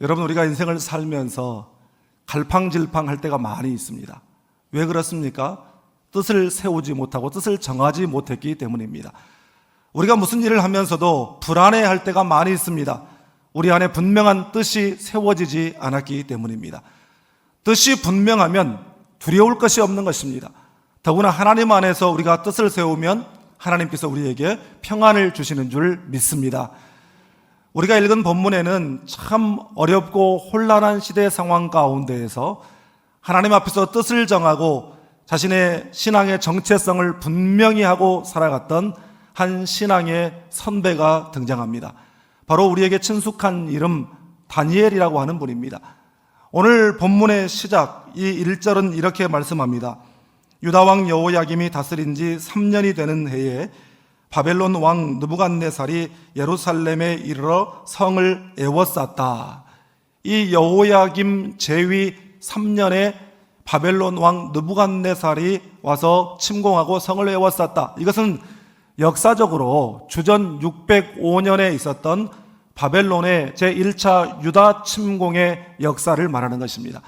여러분, 우리가 인생을 살면서 갈팡질팡할 때가 많이 있습니다. 왜 그렇습니까? 뜻을 세우지 못하고 뜻을 정하지 못했기 때문입니다. 우리가 무슨 일을 하면서도 불안해할 때가 많이 있습니다. 우리 안에 분명한 뜻이 세워지지 않았기 때문입니다. 뜻이 분명하면 두려울 것이 없는 것입니다. 더구나 하나님 안에서 우리가 뜻을 세우면 하나님께서 우리에게 평안을 주시는 줄 믿습니다. 우리가 읽은 본문에는 참 어렵고 혼란한 시대 상황 가운데에서 하나님 앞에서 뜻을 정하고 자신의 신앙의 정체성을 분명히 하고 살아갔던 한 신앙의 선배가 등장합니다. 바로 우리에게 친숙한 이름 다니엘이라고 하는 분입니다. 오늘 본문의 시작, 이 1절은 이렇게 말씀합니다. 유다왕 여호야김이 다스린 지 3년이 되는 해에 바벨론 왕 느부갓네살이 예루살렘에 이르러 성을 에워쌌다. 이 여호야김 제위 3년에 바벨론 왕 느부갓네살이 와서 침공하고 성을 에워쌌다. 이것은 역사적으로 주전 605년에 있었던 바벨론의 제1차 유다 침공의 역사를 말하는 것입니다.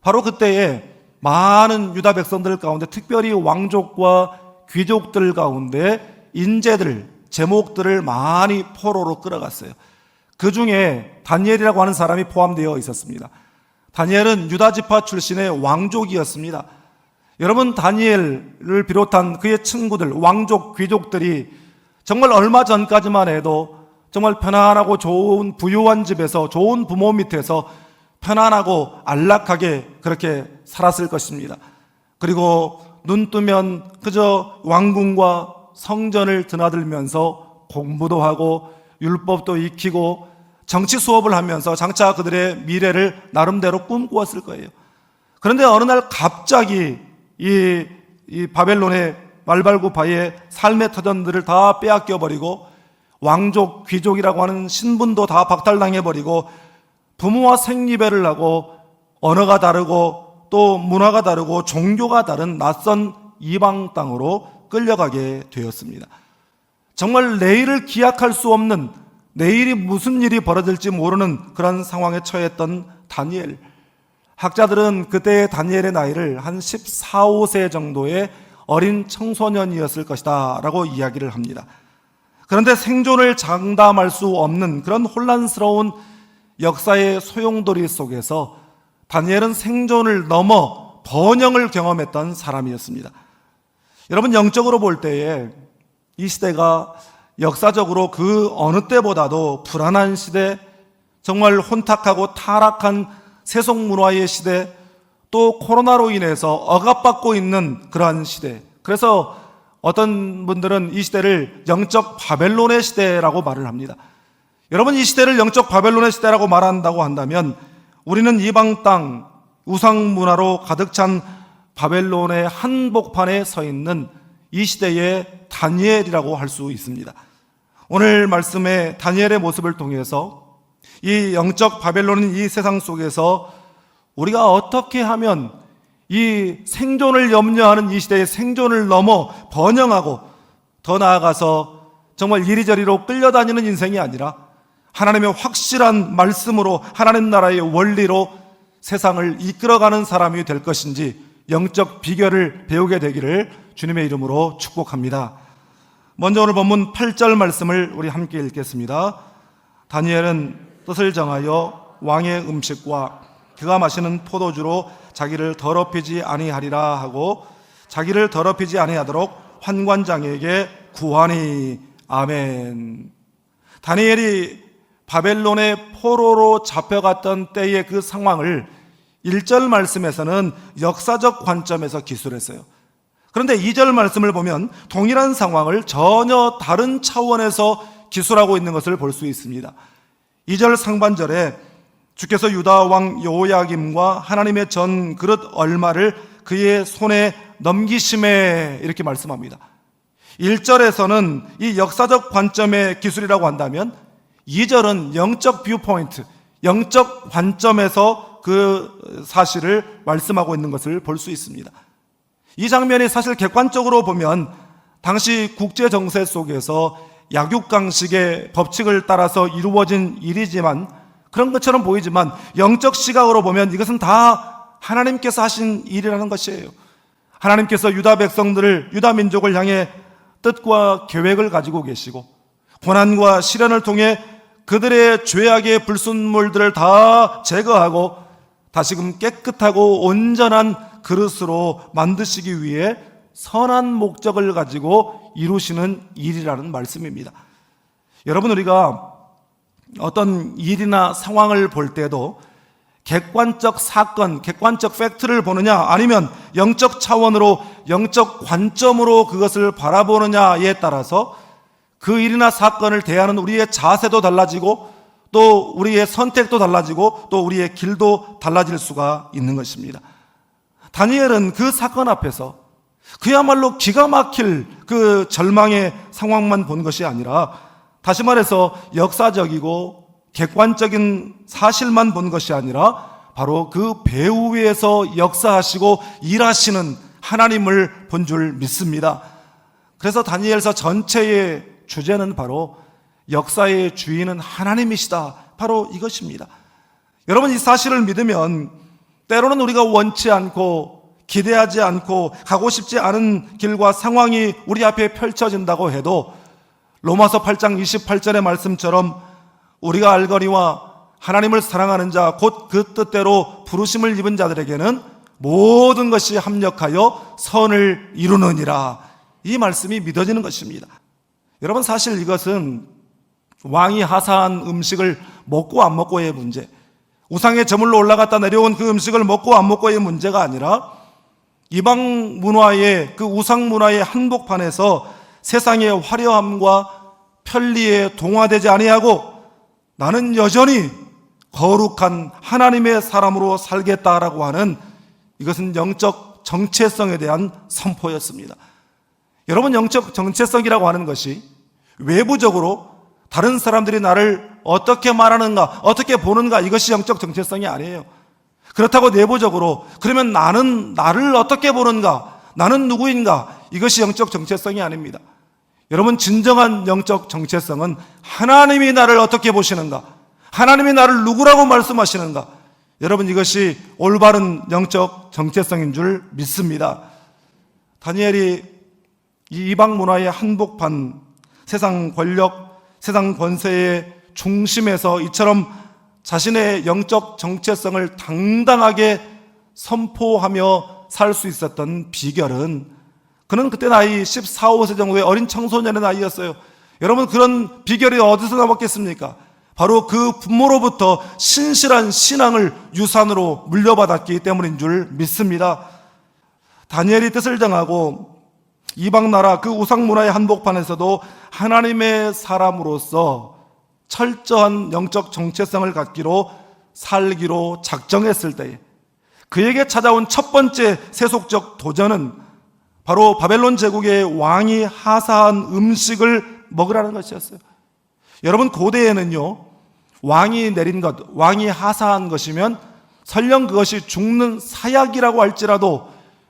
바로 그때에 많은 유다 백성들 가운데 특별히 왕족과 귀족들 가운데 인재들, 제목들을 많이 포로로 끌어갔어요. 그 중에 다니엘이라고 하는 사람이 포함되어 있었습니다. 다니엘은 유다 지파 출신의 왕족이었습니다. 여러분, 다니엘을 비롯한 그의 친구들, 왕족, 귀족들이 정말 얼마 전까지만 해도 정말 편안하고 좋은 부유한 집에서 좋은 부모 밑에서 편안하고 안락하게 그렇게 살았을 것입니다. 그리고 눈 뜨면 그저 왕궁과 성전을 드나들면서 공부도 하고 율법도 익히고 정치 수업을 하면서 장차 그들의 미래를 나름대로 꿈꾸었을 거예요. 그런데 어느 날 갑자기 이 바벨론의 말발굽하의 삶의 터전들을 다 빼앗겨버리고 왕족, 귀족이라고 하는 신분도 다 박탈당해버리고 부모와 생리배를 하고 언어가 다르고 또 문화가 다르고 종교가 다른 낯선 이방 땅으로 끌려가게 되었습니다. 정말 내일을 기약할 수 없는, 내일이 무슨 일이 벌어질지 모르는 그런 상황에 처했던 다니엘. 학자들은 그때의 다니엘의 나이를 한 14, 15세 정도의 어린 청소년이었을 것이다 라고 이야기를 합니다. 그런데 생존을 장담할 수 없는 그런 혼란스러운 역사의 소용돌이 속에서 다니엘은 생존을 넘어 번영을 경험했던 사람이었습니다. 여러분, 영적으로 볼 때에 이 시대가 역사적으로 그 어느 때보다도 불안한 시대, 정말 혼탁하고 타락한 세속문화의 시대, 또 코로나로 인해서 억압받고 있는 그러한 시대. 그래서 어떤 분들은 이 시대를 영적 바벨론의 시대라고 말을 합니다. 여러분, 이 시대를 영적 바벨론의 시대라고 말한다고 한다면 우리는 이방 땅 우상 문화로 가득 찬 바벨론의 한복판에 서 있는 이 시대의 다니엘이라고 할 수 있습니다. 오늘 말씀의 다니엘의 모습을 통해서 이 영적 바벨론인 이 세상 속에서 우리가 어떻게 하면 이 생존을 염려하는 이 시대의 생존을 넘어 번영하고 더 나아가서 정말 이리저리로 끌려다니는 인생이 아니라 하나님의 확실한 말씀으로 하나님 나라의 원리로 세상을 이끌어가는 사람이 될 것인지 영적 비결을 배우게 되기를 주님의 이름으로 축복합니다. 먼저 오늘 본문 8절 말씀을 우리 함께 읽겠습니다. 다니엘은 뜻을 정하여 왕의 음식과 그가 마시는 포도주로 자기를 더럽히지 아니하리라 하고 자기를 더럽히지 아니하도록 환관장에게 구하니. 아멘. 다니엘이 바벨론의 포로로 잡혀갔던 때의 그 상황을 1절 말씀에서는 역사적 관점에서 기술했어요. 그런데 2절 말씀을 보면 동일한 상황을 전혀 다른 차원에서 기술하고 있는 것을 볼 수 있습니다. 2절 상반절에 주께서 유다 왕 여호야김과 하나님의 전 그릇 얼마를 그의 손에 넘기심에 이렇게 말씀합니다. 1절에서는 이 역사적 관점의 기술이라고 한다면 2절은 영적 뷰포인트, 영적 관점에서 그 사실을 말씀하고 있는 것을 볼 수 있습니다. 이 장면이 사실 객관적으로 보면 당시 국제 정세 속에서 약육강식의 법칙을 따라서 이루어진 일이지만 그런 것처럼 보이지만 영적 시각으로 보면 이것은 다 하나님께서 하신 일이라는 것이에요. 하나님께서 유다 백성들을, 유다 민족을 향해 뜻과 계획을 가지고 계시고 고난과 시련을 통해 그들의 죄악의 불순물들을 다 제거하고 다시금 깨끗하고 온전한 그릇으로 만드시기 위해 선한 목적을 가지고 이루시는 일이라는 말씀입니다. 여러분, 우리가 어떤 일이나 상황을 볼 때도 객관적 사건, 객관적 팩트를 보느냐 아니면 영적 차원으로, 영적 관점으로 그것을 바라보느냐에 따라서 그 일이나 사건을 대하는 우리의 자세도 달라지고 또 우리의 선택도 달라지고 또 우리의 길도 달라질 수가 있는 것입니다. 다니엘은 그 사건 앞에서 그야말로 기가 막힐 그 절망의 상황만 본 것이 아니라, 다시 말해서 역사적이고 객관적인 사실만 본 것이 아니라 바로 그 배후 위에서 역사하시고 일하시는 하나님을 본 줄 믿습니다. 그래서 다니엘서 전체의 주제는 바로 역사의 주인은 하나님이시다, 바로 이것입니다. 여러분, 이 사실을 믿으면 때로는 우리가 원치 않고 기대하지 않고 가고 싶지 않은 길과 상황이 우리 앞에 펼쳐진다고 해도 로마서 8장 28절의 말씀처럼 우리가 알거니와 하나님을 사랑하는 자 곧 그 뜻대로 부르심을 입은 자들에게는 모든 것이 합력하여 선을 이루느니라, 이 말씀이 믿어지는 것입니다. 여러분, 사실 이것은 왕이 하사한 음식을 먹고 안 먹고의 문제, 우상의 제물로 올라갔다 내려온 그 음식을 먹고 안 먹고의 문제가 아니라 이방 문화의, 그 우상 문화의 한복판에서 세상의 화려함과 편리에 동화되지 아니하고 나는 여전히 거룩한 하나님의 사람으로 살겠다라고 하는, 이것은 영적 정체성에 대한 선포였습니다. 여러분, 영적 정체성이라고 하는 것이 외부적으로 다른 사람들이 나를 어떻게 말하는가, 어떻게 보는가, 이것이 영적 정체성이 아니에요. 그렇다고 내부적으로 그러면 나는 나를 어떻게 보는가, 나는 누구인가, 이것이 영적 정체성이 아닙니다. 여러분, 진정한 영적 정체성은 하나님이 나를 어떻게 보시는가, 하나님이 나를 누구라고 말씀하시는가, 여러분, 이것이 올바른 영적 정체성인 줄 믿습니다. 다니엘이 이 이방 문화의 한복판, 세상 권력, 세상 권세의 중심에서 이처럼 자신의 영적 정체성을 당당하게 선포하며 살 수 있었던 비결은, 그는 그때 나이 14, 15세 정도의 어린 청소년의 나이였어요. 여러분, 그런 비결이 어디서 나왔겠습니까? 바로 그 부모로부터 신실한 신앙을 유산으로 물려받았기 때문인 줄 믿습니다. 다니엘이 뜻을 정하고 이방 나라 그 우상 문화의 한복판에서도 하나님의 사람으로서 철저한 영적 정체성을 갖기로 살기로 작정했을 때에 그에게 찾아온 첫 번째 세속적 도전은 바로 바벨론 제국의 왕이 하사한 음식을 먹으라는 것이었어요. 여러분, 고대에는요, 왕이 내린 것, 왕이 하사한 것이면 설령 그것이 죽는 사약이라고 할지라도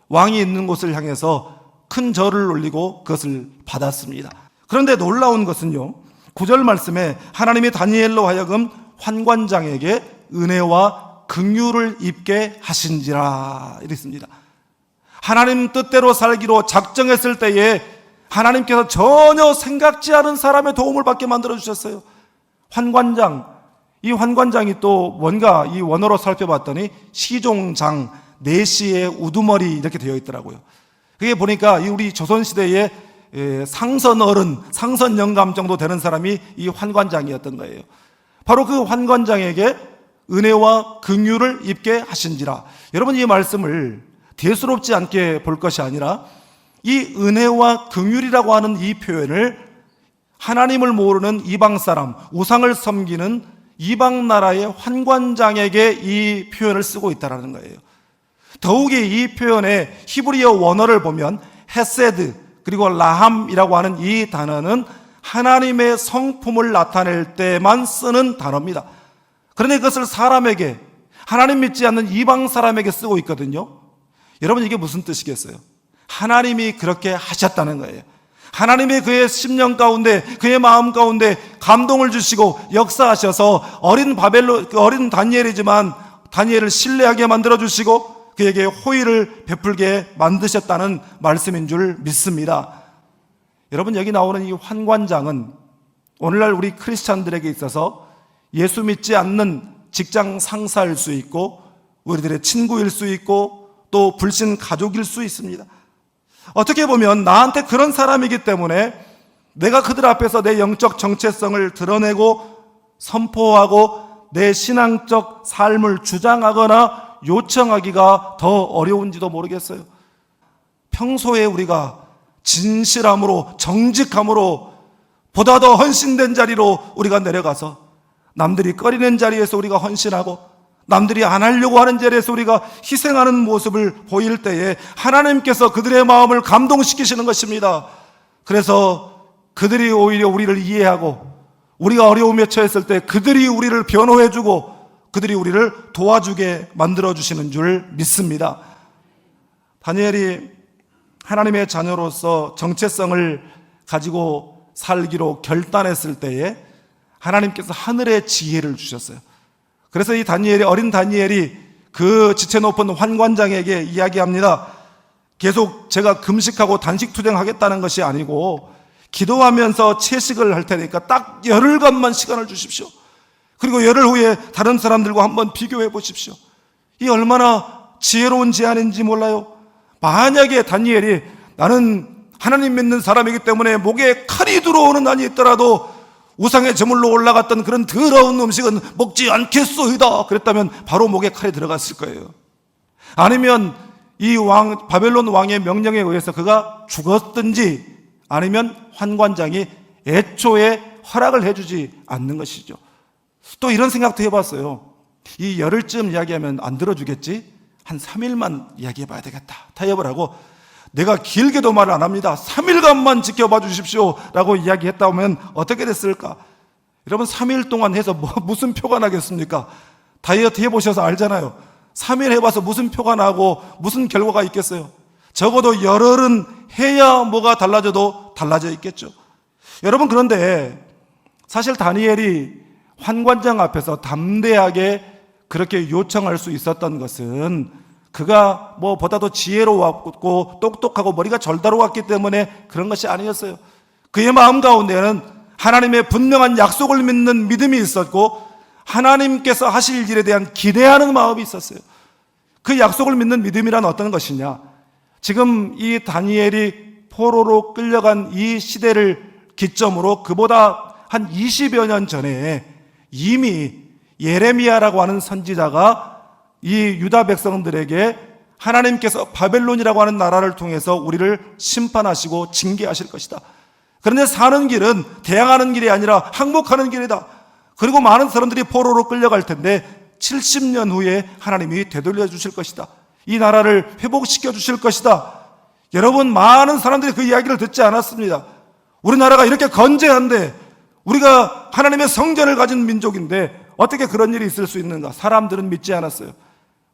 왕이 있는 곳을 향해서 큰 절을 올리고 그것을 받았습니다. 그런데 놀라운 것은요, 9절 말씀에 하나님이 다니엘로 하여금 환관장에게 은혜와 긍휼을 입게 하신지라 이랬습니다. 하나님 뜻대로 살기로 작정했을 때에 하나님께서 전혀 생각지 않은 사람의 도움을 받게 만들어 주셨어요. 환관장, 이 환관장이 또 뭔가 이 원어로 살펴봤더니 시종장, 내시의 우두머리 이렇게 되어 있더라고요. 그게 보니까 우리 조선시대의 상선 어른, 상선 영감 정도 되는 사람이 이 환관장이었던 거예요. 바로 그 환관장에게 은혜와 긍휼을 입게 하신지라. 여러분, 이 말씀을 대수롭지 않게 볼 것이 아니라 이 은혜와 긍휼이라고 하는 이 표현을 하나님을 모르는 이방 사람, 우상을 섬기는 이방 나라의 환관장에게 이 표현을 쓰고 있다는 거예요. 더욱이 이 표현의 히브리어 원어를 보면 헤세드 그리고 라함이라고 하는 이 단어는 하나님의 성품을 나타낼 때만 쓰는 단어입니다. 그런데 그것을 사람에게, 하나님 믿지 않는 이방 사람에게 쓰고 있거든요. 여러분, 이게 무슨 뜻이겠어요? 하나님이 그렇게 하셨다는 거예요. 하나님의 그의 심령 가운데, 그의 마음 가운데 감동을 주시고 역사하셔서 어린 다니엘이지만 다니엘을 신뢰하게 만들어 주시고 그에게 호의를 베풀게 만드셨다는 말씀인 줄 믿습니다. 여러분, 여기 나오는 이 환관장은 오늘날 우리 크리스찬들에게 있어서 예수 믿지 않는 직장 상사일 수 있고 우리들의 친구일 수 있고 또 불신 가족일 수 있습니다. 어떻게 보면 나한테 그런 사람이기 때문에 내가 그들 앞에서 내 영적 정체성을 드러내고 선포하고 내 신앙적 삶을 주장하거나 요청하기가 더 어려운지도 모르겠어요. 평소에 우리가 진실함으로 정직함으로 보다 더 헌신된 자리로 우리가 내려가서 남들이 꺼리는 자리에서 우리가 헌신하고 남들이 안 하려고 하는 자리에서 우리가 희생하는 모습을 보일 때에 하나님께서 그들의 마음을 감동시키시는 것입니다. 그래서 그들이 오히려 우리를 이해하고 우리가 어려움에 처했을 때 그들이 우리를 변호해주고 그들이 우리를 도와주게 만들어주시는 줄 믿습니다. 다니엘이 하나님의 자녀로서 정체성을 가지고 살기로 결단했을 때에 하나님께서 하늘의 지혜를 주셨어요. 그래서 이 어린 다니엘이 그 지체 높은 환관장에게 이야기합니다. 계속 제가 금식하고 단식 투쟁하겠다는 것이 아니고 기도하면서 채식을 할 테니까 딱 열흘간만 시간을 주십시오. 그리고 열흘 후에 다른 사람들과 한번 비교해 보십시오. 이 얼마나 지혜로운 제안인지 몰라요. 만약에 다니엘이 나는 하나님 믿는 사람이기 때문에 목에 칼이 들어오는 난이 있더라도 우상의 제물로 올라갔던 그런 더러운 음식은 먹지 않겠소이다 그랬다면 바로 목에 칼이 들어갔을 거예요. 아니면 이 바벨론 왕의 명령에 의해서 그가 죽었든지 아니면 환관장이 애초에 허락을 해주지 않는 것이죠. 또 이런 생각도 해봤어요. 이 열흘쯤 이야기하면 안 들어주겠지? 한 3일만 이야기해 봐야 되겠다. 타협을 하고 내가 길게도 말을 안 합니다. 3일간만 지켜봐 주십시오 라고 이야기했다면 어떻게 됐을까? 여러분, 3일 동안 해서 무슨 표가 나겠습니까? 다이어트 해보셔서 알잖아요. 3일 해봐서 무슨 표가 나고 무슨 결과가 있겠어요? 적어도 열흘은 해야 뭐가 달라져도 달라져 있겠죠. 여러분, 그런데 사실 다니엘이 환관장 앞에서 담대하게 그렇게 요청할 수 있었던 것은 그가 보다도 지혜로웠고 똑똑하고 머리가 절다로웠기 때문에 그런 것이 아니었어요. 그의 마음 가운데는 하나님의 분명한 약속을 믿는 믿음이 있었고 하나님께서 하실 일에 대한 기대하는 마음이 있었어요. 그 약속을 믿는 믿음이란 어떤 것이냐? 지금 이 다니엘이 포로로 끌려간 이 시대를 기점으로 그보다 한 20여 년 전에 이미 예레미야라고 하는 선지자가 이 유다 백성들에게 하나님께서 바벨론이라고 하는 나라를 통해서 우리를 심판하시고 징계하실 것이다. 그런데 사는 길은 대항하는 길이 아니라 항복하는 길이다. 그리고 많은 사람들이 포로로 끌려갈 텐데 70년 후에 하나님이 되돌려 주실 것이다. 이 나라를 회복시켜 주실 것이다. 여러분, 많은 사람들이 그 이야기를 듣지 않았습니다. 우리나라가 이렇게 건재한데 우리가 하나님의 성전을 가진 민족인데 어떻게 그런 일이 있을 수 있는가? 사람들은 믿지 않았어요.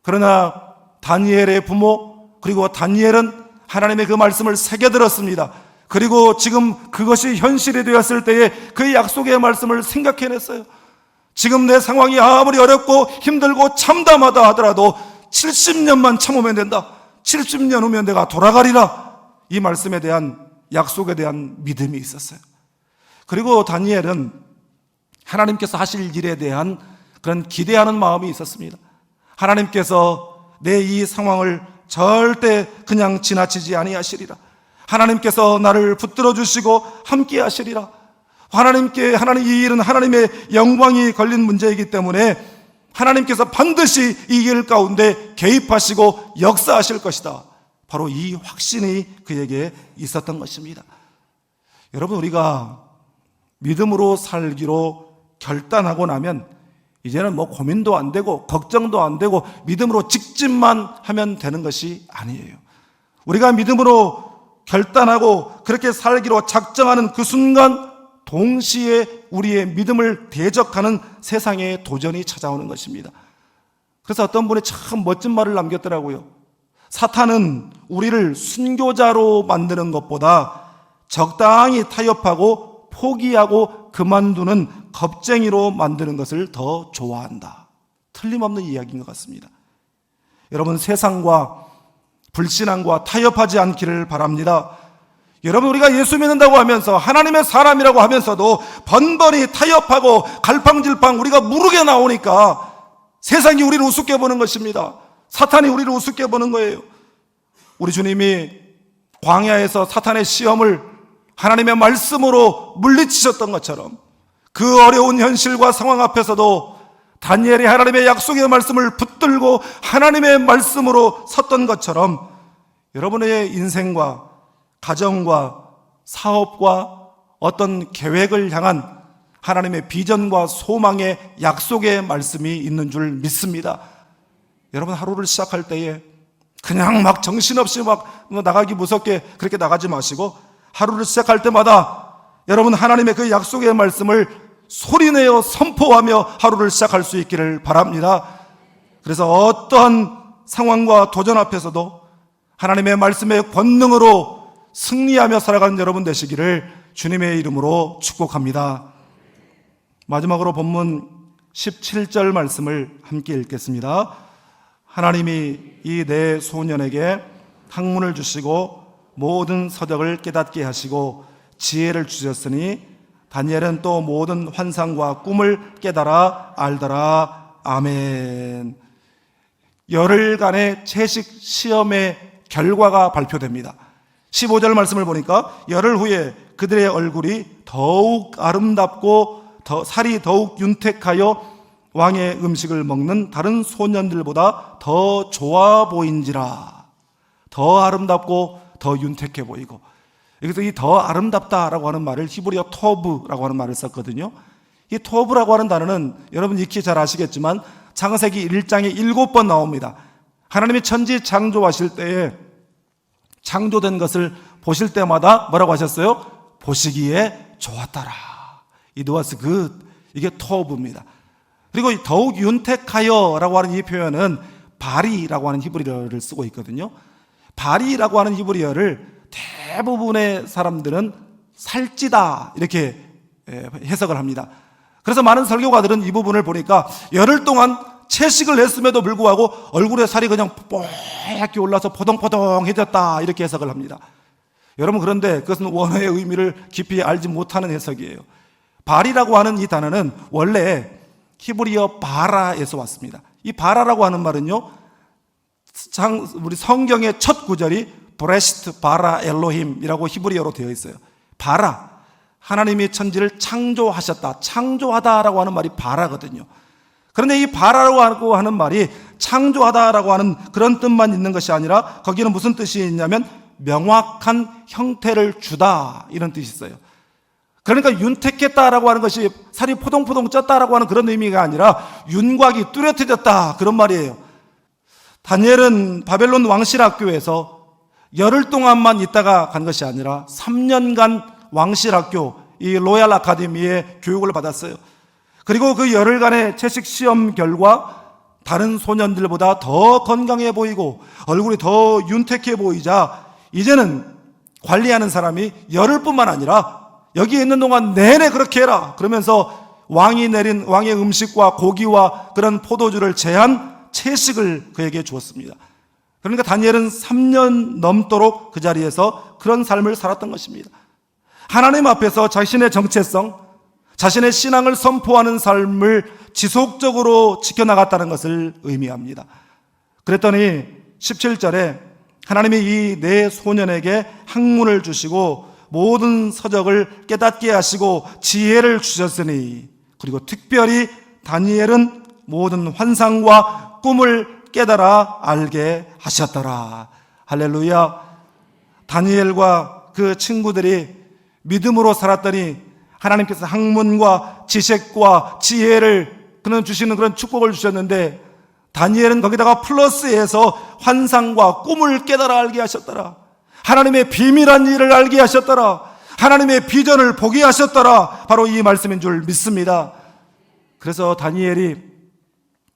그러나 다니엘의 부모 그리고 다니엘은 하나님의 그 말씀을 새겨들었습니다. 그리고 지금 그것이 현실이 되었을 때에 그 약속의 말씀을 생각해냈어요. 지금 내 상황이 아무리 어렵고 힘들고 참담하다 하더라도 70년만 참으면 된다. 70년 후면 내가 돌아가리라. 이 말씀에 대한 약속에 대한 믿음이 있었어요. 그리고 다니엘은 하나님께서 하실 일에 대한 그런 기대하는 마음이 있었습니다. 하나님께서 내 이 상황을 절대 그냥 지나치지 아니하시리라. 하나님께서 나를 붙들어 주시고 함께 하시리라. 하나님 이 일은 하나님의 영광이 걸린 문제이기 때문에 하나님께서 반드시 이 일 가운데 개입하시고 역사하실 것이다. 바로 이 확신이 그에게 있었던 것입니다. 여러분, 우리가 믿음으로 살기로 결단하고 나면 이제는 고민도 안 되고 걱정도 안 되고 믿음으로 직진만 하면 되는 것이 아니에요. 우리가 믿음으로 결단하고 그렇게 살기로 작정하는 그 순간 동시에 우리의 믿음을 대적하는 세상의 도전이 찾아오는 것입니다. 그래서 어떤 분이 참 멋진 말을 남겼더라고요. 사탄은 우리를 순교자로 만드는 것보다 적당히 타협하고 포기하고 그만두는 겁쟁이로 만드는 것을 더 좋아한다. 틀림없는 이야기인 것 같습니다. 여러분, 세상과 불신앙과 타협하지 않기를 바랍니다. 여러분, 우리가 예수 믿는다고 하면서 하나님의 사람이라고 하면서도 번번이 타협하고 갈팡질팡 우리가 무르게 나오니까 세상이 우리를 우습게 보는 것입니다. 사탄이 우리를 우습게 보는 거예요. 우리 주님이 광야에서 사탄의 시험을 하나님의 말씀으로 물리치셨던 것처럼 그 어려운 현실과 상황 앞에서도 다니엘이 하나님의 약속의 말씀을 붙들고 하나님의 말씀으로 섰던 것처럼 여러분의 인생과 가정과 사업과 어떤 계획을 향한 하나님의 비전과 소망의 약속의 말씀이 있는 줄 믿습니다. 여러분, 하루를 시작할 때에 그냥 막 정신없이 막 나가기 무섭게 그렇게 나가지 마시고 하루를 시작할 때마다 여러분 하나님의 그 약속의 말씀을 소리내어 선포하며 하루를 시작할 수 있기를 바랍니다. 그래서 어떠한 상황과 도전 앞에서도 하나님의 말씀의 권능으로 승리하며 살아가는 여러분 되시기를 주님의 이름으로 축복합니다. 마지막으로 본문 17절 말씀을 함께 읽겠습니다. 하나님이 이 네 소년에게 학문을 주시고 모든 서적을 깨닫게 하시고 지혜를 주셨으니 다니엘은 또 모든 환상과 꿈을 깨달아 알더라. 아멘. 열흘간의 채식 시험의 결과가 발표됩니다. 15절 말씀을 보니까 열흘 후에 그들의 얼굴이 더욱 아름답고 살이 더욱 윤택하여 왕의 음식을 먹는 다른 소년들보다 더 좋아 보인지라. 더 아름답고 더 윤택해 보이고, 여기서 이 더 아름답다라고 하는 말을 히브리어 토브라고 하는 말을 썼거든요. 이 토브라고 하는 단어는 여러분 익히 잘 아시겠지만 창세기 1장에 7번 나옵니다. 하나님이 천지 창조하실 때에 창조된 것을 보실 때마다 뭐라고 하셨어요? 보시기에 좋았더라. It was good. 이게 토브입니다. 그리고 더욱 윤택하여라고 하는 이 표현은 바리라고 하는 히브리어를 쓰고 있거든요. 바리라고 하는 히브리어를 대부분의 사람들은 살찌다 이렇게 해석을 합니다. 그래서 많은 설교가들은 이 부분을 보니까 열흘 동안 채식을 했음에도 불구하고 얼굴에 살이 그냥 뽀얗게 올라서 포동포동해졌다 이렇게 해석을 합니다. 여러분, 그런데 그것은 원어의 의미를 깊이 알지 못하는 해석이에요. 바리라고 하는 이 단어는 원래 히브리어 바라에서 왔습니다. 이 바라라고 하는 말은요, 우리 성경의 첫 구절이 브레시트 바라 엘로힘이라고 히브리어로 되어 있어요. 바라, 하나님이 천지를 창조하셨다, 창조하다라고 하는 말이 바라거든요. 그런데 이 바라라고 하는 말이 창조하다라고 하는 그런 뜻만 있는 것이 아니라 거기는 무슨 뜻이 있냐면 명확한 형태를 주다 이런 뜻이 있어요. 그러니까 윤택했다라고 하는 것이 살이 포동포동 쪘다라고 하는 그런 의미가 아니라 윤곽이 뚜렷해졌다 그런 말이에요. 다니엘은 바벨론 왕실학교에서 열흘 동안만 있다가 간 것이 아니라 3년간 왕실학교, 이 로얄 아카데미에 교육을 받았어요. 그리고 그 열흘간의 채식 시험 결과 다른 소년들보다 더 건강해 보이고 얼굴이 더 윤택해 보이자 이제는 관리하는 사람이 열흘뿐만 아니라 여기 있는 동안 내내 그렇게 해라 그러면서 왕이 내린 왕의 음식과 고기와 그런 포도주를 제한 채식을 그에게 주었습니다. 그러니까 다니엘은 3년 넘도록 그 자리에서 그런 삶을 살았던 것입니다. 하나님 앞에서 자신의 정체성, 자신의 신앙을 선포하는 삶을 지속적으로 지켜나갔다는 것을 의미합니다. 그랬더니 17절에 하나님이 이 네 소년에게 학문을 주시고 모든 서적을 깨닫게 하시고 지혜를 주셨으니, 그리고 특별히 다니엘은 모든 환상과 꿈을 깨달아 알게 하셨더라. 할렐루야. 다니엘과 그 친구들이 믿음으로 살았더니 하나님께서 학문과 지식과 지혜를 그는 주시는 그런 축복을 주셨는데, 다니엘은 거기다가 플러스해서 환상과 꿈을 깨달아 알게 하셨더라. 하나님의 비밀한 일을 알게 하셨더라. 하나님의 비전을 보게 하셨더라. 바로 이 말씀인 줄 믿습니다. 그래서 다니엘이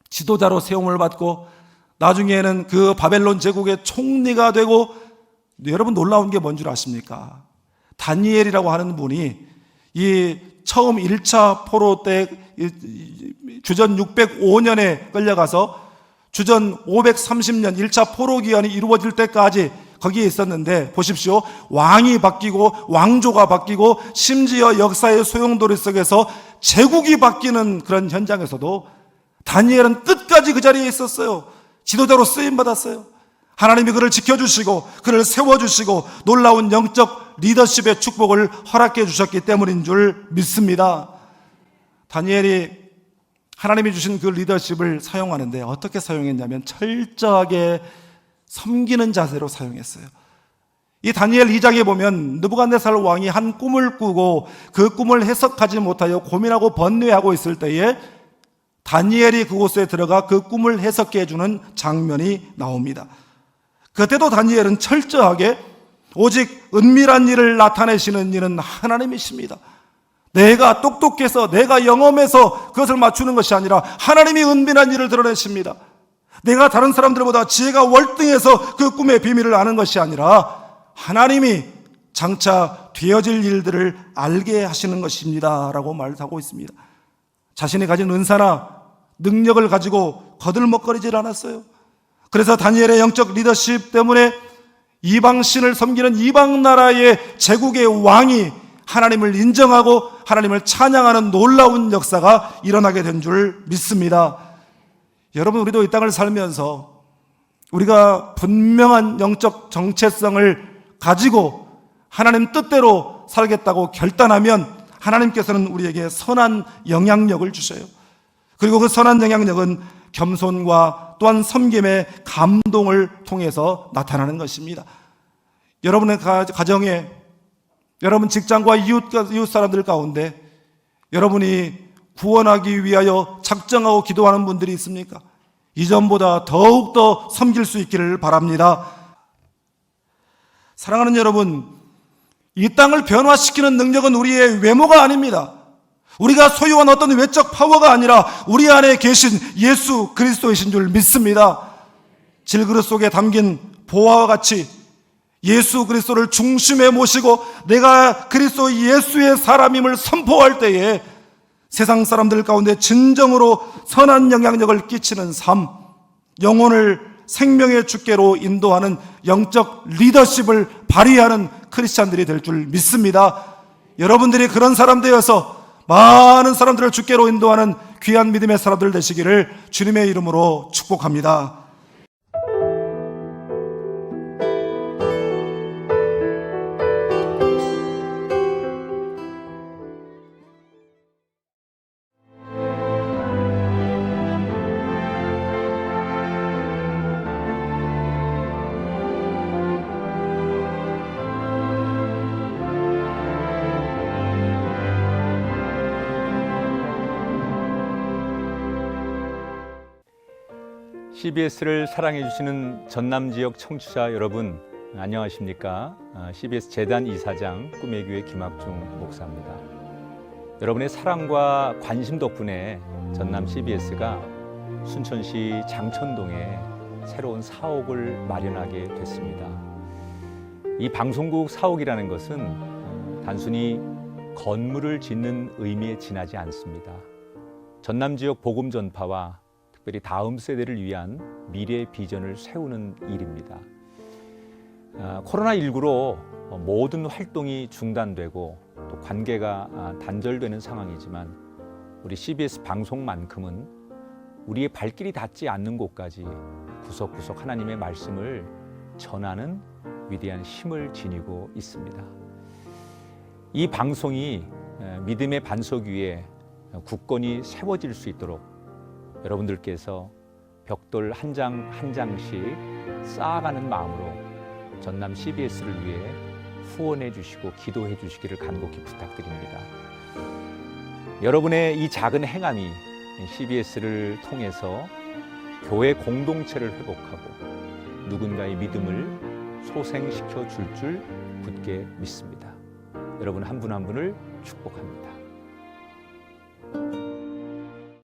지도자로 세움을 받고 나중에는 그 바벨론 제국의 총리가 되고, 여러분 놀라운 게 뭔 줄 아십니까? 다니엘이라고 하는 분이 이 처음 1차 포로 때 주전 605년에 끌려가서 주전 530년 1차 포로 기한이 이루어질 때까지 거기에 있었는데, 보십시오. 왕이 바뀌고 왕조가 바뀌고 심지어 역사의 소용돌이 속에서 제국이 바뀌는 그런 현장에서도 다니엘은 끝까지 그 자리에 있었어요. 지도자로 쓰임받았어요. 하나님이 그를 지켜주시고 그를 세워주시고 놀라운 영적 리더십의 축복을 허락해 주셨기 때문인 줄 믿습니다. 다니엘이 하나님이 주신 그 리더십을 사용하는데 어떻게 사용했냐면 철저하게 섬기는 자세로 사용했어요. 이 다니엘 2장에 보면 느부갓네살 왕이 한 꿈을 꾸고 그 꿈을 해석하지 못하여 고민하고 번뇌하고 있을 때에 다니엘이 그곳에 들어가 그 꿈을 해석해 주는 장면이 나옵니다. 그때도 다니엘은 철저하게 오직 은밀한 일을 나타내시는 이는 하나님이십니다. 내가 똑똑해서 내가 영험해서 그것을 맞추는 것이 아니라 하나님이 은밀한 일을 드러내십니다. 내가 다른 사람들보다 지혜가 월등해서 그 꿈의 비밀을 아는 것이 아니라 하나님이 장차 되어질 일들을 알게 하시는 것입니다 라고 말하고 있습니다. 자신이 가진 은사나 능력을 가지고 거들먹거리질 않았어요. 그래서 다니엘의 영적 리더십 때문에 이방신을 섬기는 이방 나라의 제국의 왕이 하나님을 인정하고 하나님을 찬양하는 놀라운 역사가 일어나게 된 줄 믿습니다. 여러분, 우리도 이 땅을 살면서 우리가 분명한 영적 정체성을 가지고 하나님 뜻대로 살겠다고 결단하면 하나님께서는 우리에게 선한 영향력을 주셔요. 그리고 그 선한 영향력은 겸손과 또한 섬김의 감동을 통해서 나타나는 것입니다. 여러분의 가정에, 여러분 직장과 이웃 사람들 가운데 여러분이 구원하기 위하여 작정하고 기도하는 분들이 있습니까? 이전보다 더욱더 섬길 수 있기를 바랍니다. 사랑하는 여러분, 이 땅을 변화시키는 능력은 우리의 외모가 아닙니다. 우리가 소유한 어떤 외적 파워가 아니라 우리 안에 계신 예수 그리스도이신 줄 믿습니다. 질그릇 속에 담긴 보화와 같이 예수 그리스도를 중심에 모시고 내가 그리스도 예수의 사람임을 선포할 때에 세상 사람들 가운데 진정으로 선한 영향력을 끼치는 삶, 영혼을 생명의 주께로 인도하는 영적 리더십을 발휘하는 크리스찬들이 될 줄 믿습니다. 여러분들이 그런 사람 되어서 많은 사람들을 주께로 인도하는 귀한 믿음의 사람들 되시기를 주님의 이름으로 축복합니다. CBS를 사랑해 주시는 전남 지역 청취자 여러분, 안녕하십니까? CBS 재단 이사장 꿈의 교회 김학중 목사입니다. 여러분의 사랑과 관심 덕분에 전남 CBS가 순천시 장천동에 새로운 사옥을 마련하게 됐습니다. 이 방송국 사옥이라는 것은 단순히 건물을 짓는 의미에 지나지 않습니다. 전남 지역 복음 전파와 특별히 다음 세대를 위한 미래 비전을 세우는 일입니다. 코로나19로 모든 활동이 중단되고 또 관계가 단절되는 상황이지만 우리 CBS 방송만큼은 우리의 발길이 닿지 않는 곳까지 구석구석 하나님의 말씀을 전하는 위대한 힘을 지니고 있습니다. 이 방송이 믿음의 반석 위에 굳건히 세워질 수 있도록 여러분들께서 벽돌 한 장 한 장씩 쌓아가는 마음으로 전남 CBS를 위해 후원해 주시고 기도해 주시기를 간곡히 부탁드립니다. 여러분의 이 작은 행함이 CBS를 통해서 교회 공동체를 회복하고 누군가의 믿음을 소생시켜 줄 굳게 믿습니다. 여러분 한 분 한 분을 축복합니다.